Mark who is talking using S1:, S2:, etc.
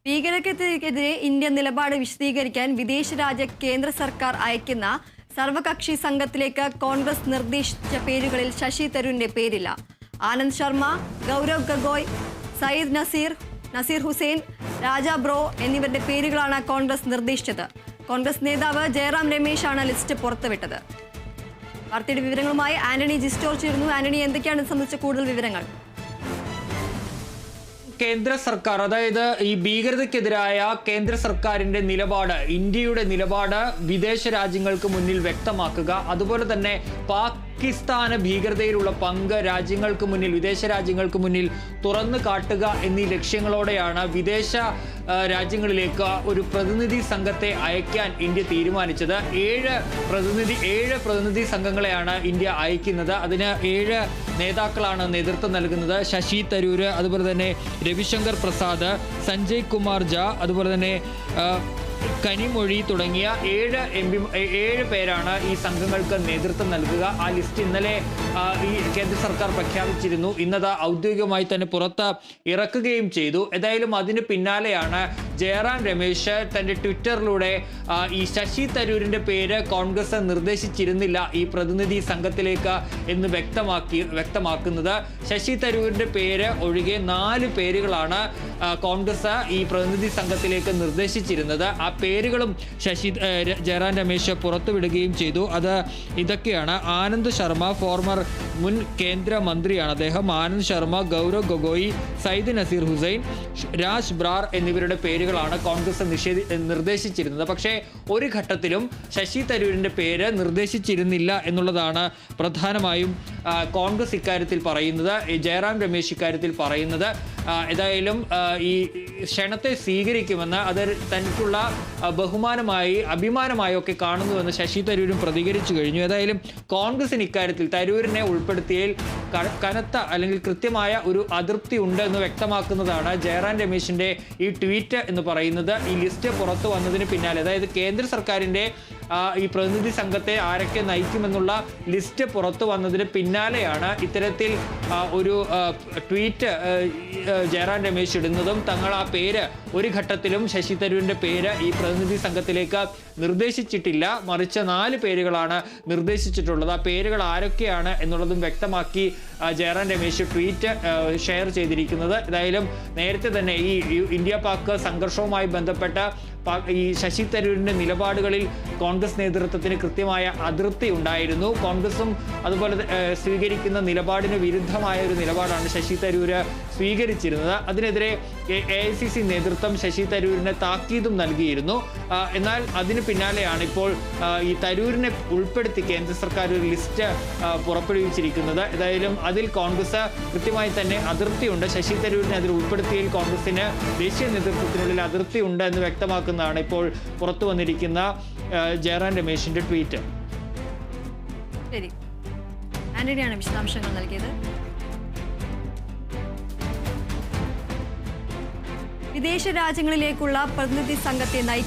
S1: ഭീകരതയ്ക്കെതിരെ Indian നിലപാട് വിശദീകരിക്കാൻ വിദേശരാജ്യ കേന്ദ്ര സർക്കാർ അയക്കുന്ന സർവകക്ഷി സംഘത്തിലേക്ക് കോൺഗ്രസ് നിർദ്ദേശിച്ച പേരുകളിൽ ശശി തരൂരിന്റെ പേരില്ല. ആനന്ദ് ശർമ്മ, ഗൗരവ് ഗഗോയ്, സയ്യിദ് നസീർ ഹുസൈൻ, രാജാ ബ്രോ എന്നിവരുടെ പേരുകളാണ് കോൺഗ്രസ് നിർദ്ദേശിച്ചത്. കോൺഗ്രസ് നേതാവ് ജയറാം രമേശാണ് ലിസ്റ്റ് പുറത്തുവിട്ടത്. വാർത്തയുടെ വിവരങ്ങളുമായി ആന്റണി ജിസ്റ്റോർ ചേരുന്നു. ആന്റണി, എന്തൊക്കെയാണ് ഇത് സംബന്ധിച്ച കൂടുതൽ വിവരങ്ങൾ?
S2: കേന്ദ്ര സർക്കാർ, അതായത് ഈ ഭീകരതയ്ക്കെതിരായ കേന്ദ്ര സർക്കാരിന്റെ നിലപാട്, ഇന്ത്യയുടെ നിലപാട് വിദേശ രാജ്യങ്ങൾക്ക് മുന്നിൽ വ്യക്തമാക്കുക, അതുപോലെ തന്നെ പാകിസ്ഥാന് ഭീകരതയിലുള്ള പങ്ക് രാജ്യങ്ങൾക്ക് മുന്നിൽ, വിദേശ രാജ്യങ്ങൾക്ക് മുന്നിൽ തുറന്നു കാട്ടുക എന്നീ ലക്ഷ്യങ്ങളോടെയാണ് വിദേശ രാജ്യങ്ങളിലേക്ക് ഒരു പ്രതിനിധി സംഘത്തെ അയക്കാൻ ഇന്ത്യ തീരുമാനിച്ചത്. ഏഴ് പ്രതിനിധി സംഘങ്ങളെയാണ് ഇന്ത്യ അയക്കുന്നത്. അതിന് 7 നേതാക്കളാണ് നേതൃത്വം നൽകുന്നത്. ശശി തരൂർ, അതുപോലെ തന്നെ രവിശങ്കർ പ്രസാദ്, സഞ്ജയ് കുമാർ ജ, അതുപോലെ തന്നെ കനിമൊഴി തുടങ്ങിയ 7 പേരാണ് ഈ സംഘങ്ങൾക്ക് നേതൃത്വം നൽകുക. ആ ലിസ്റ്റ് ഇന്നലെ ഈ കേന്ദ്ര സർക്കാർ പ്രഖ്യാപിച്ചിരുന്നു. ഇന്നത് ഔദ്യോഗികമായി തന്നെ പുറത്ത് ഇറക്കുകയും ചെയ്തു. ഏതായാലും അതിന് പിന്നാലെയാണ് ജയറാം രമേശ് തൻ്റെ ട്വിറ്ററിലൂടെ ഈ ശശി തരൂരിൻ്റെ പേര് കോൺഗ്രസ് നിർദ്ദേശിച്ചിരുന്നില്ല ഈ പ്രതിനിധി സംഘത്തിലേക്ക് എന്ന് വ്യക്തമാക്കുന്നത്. ശശി തരൂരിൻ്റെ പേര് ഒഴികെ 4 പേരുകളാണ് കോൺഗ്രസ് ഈ പ്രതിനിധി സംഘത്തിലേക്ക് നിർദ്ദേശിച്ചിരുന്നത്. ആ പേരുകളും ജയറാം രമേശ് പുറത്തുവിടുകയും ചെയ്തു. ഇതൊക്കെയാണ്: ആനന്ദ് ശർമ്മ, ഫോർമർ മുൻ കേന്ദ്രമന്ത്രിയാണ് അദ്ദേഹം. ആനന്ദ് ശർമ്മ, ഗൗരവ് ഗഗോയി, സയ്യിദ് നസീർ ഹുസൈൻ, രാജ് ബ്രാർ എന്നിവരുടെ പേരുകളാണ് കോൺഗ്രസ് നിർദ്ദേശിച്ചിരുന്നത്. പക്ഷേ ഒരു ഘട്ടത്തിലും ശശി തരൂരിൻ്റെ പേര് നിർദ്ദേശിച്ചിരുന്നില്ല എന്നുള്ളതാണ് പ്രധാനമായും കോൺഗ്രസ് ഇക്കാര്യത്തിൽ പറയുന്നത്, ജയറാം രമേശ് ഇക്കാര്യത്തിൽ പറയുന്നത്. ഏതായാലും ഈ ക്ഷണത്തെ സ്വീകരിക്കുമെന്ന്, അത് തനിക്കുള്ള ബഹുമാനമായി അഭിമാനമായി ഒക്കെ കാണുന്നുവെന്ന് ശശി തരൂരും പ്രതികരിച്ചു കഴിഞ്ഞു. ഏതായാലും കോൺഗ്രസിന് ഇക്കാര്യത്തിൽ തരൂരിനെ ഉൾപ്പെടുത്തിയതിൽ കനത്ത അല്ലെങ്കിൽ കൃത്യമായ ഒരു അതൃപ്തി ഉണ്ട് എന്ന് വ്യക്തമാക്കുന്നതാണ് ജയറാം രമേശിൻ്റെ ഈ ട്വീറ്റ് എന്ന് പറയുന്നത്. ഈ ലിസ്റ്റ് പുറത്തു വന്നതിന് പിന്നാലെ, അതായത് കേന്ദ്ര സർക്കാരിൻ്റെ ഈ പ്രതിനിധി സംഘത്തെ ആരൊക്കെ നയിക്കുമെന്നുള്ള ലിസ്റ്റ് പുറത്തു വന്നതിന് പിന്നാലെയാണ് ഇത്തരത്തിൽ ഒരു ട്വീറ്റ് ജയറാം രമേശ് ഇടുന്നതും തങ്ങൾ ആ പേര് ഒരു ഘട്ടത്തിലും ശശി തരൂരിൻ്റെ പേര് ഈ പ്രതിനിധി സംഘത്തിലേക്ക് നിർദ്ദേശിച്ചിട്ടില്ല, മറിച്ച് 4 പേരുകളാണ് നിർദ്ദേശിച്ചിട്ടുള്ളത്. ആ പേരുകൾ ആരൊക്കെയാണ് എന്നുള്ളതും വ്യക്തമാക്കി ജയറാം രമേശ് ട്വീറ്റ് ഷെയർ ചെയ്തിരിക്കുന്നത്. ഏതായാലും നേരത്തെ തന്നെ ഈ ഇന്ത്യ പാക് സംഘർഷവുമായി ബന്ധപ്പെട്ട ഈ ശശി തരൂരിൻ്റെ നിലപാടുകളിൽ കോൺഗ്രസ് നേതൃത്വത്തിന് കൃത്യമായ അതൃപ്തി ഉണ്ടായിരുന്നു. കോൺഗ്രസും അതുപോലെ സ്വീകരിക്കുന്ന നിലപാടിന് വിരുദ്ധമായ ഒരു നിലപാടാണ് ശശി തരൂർ സ്വീകരിച്ചിരുന്നത്. അതിനെതിരെ AICC നേതൃത്വം ശശി തരൂരിന് താക്കീതും നൽകിയിരുന്നു. എന്നാൽ അതിന് പിന്നാലെയാണ് ഇപ്പോൾ ഈ തരൂരിനെ ഉൾപ്പെടുത്തി കേന്ദ്ര സർക്കാർ ഒരു ലിസ്റ്റ് പുറപ്പെടുവിച്ചിരിക്കുന്നത്. ഏതായാലും അതിൽ കോൺഗ്രസ് കൃത്യമായി തന്നെ അതൃപ്തിയുണ്ട്. ശശി തരൂരിനെ അതിൽ ഉൾപ്പെടുത്തിയതിൽ കോൺഗ്രസിന് ദേശീയ നേതൃത്വത്തിനുള്ളിൽ അതൃപ്തിയുണ്ട് എന്ന് വ്യക്തമാക്കുന്നതാണ് ഇപ്പോൾ പുറത്തു വന്നിരിക്കുന്ന ജയറാം രമേശിന്റെ ട്വീറ്റ്.
S1: ശരി, ആന്റണിയാണ് വിശദാംശങ്ങൾ നൽകിയത്. വിദേശ രാജ്യങ്ങളിലേക്കുള്ള പ്രതിനിധി സംഘത്തെ നയിക്കും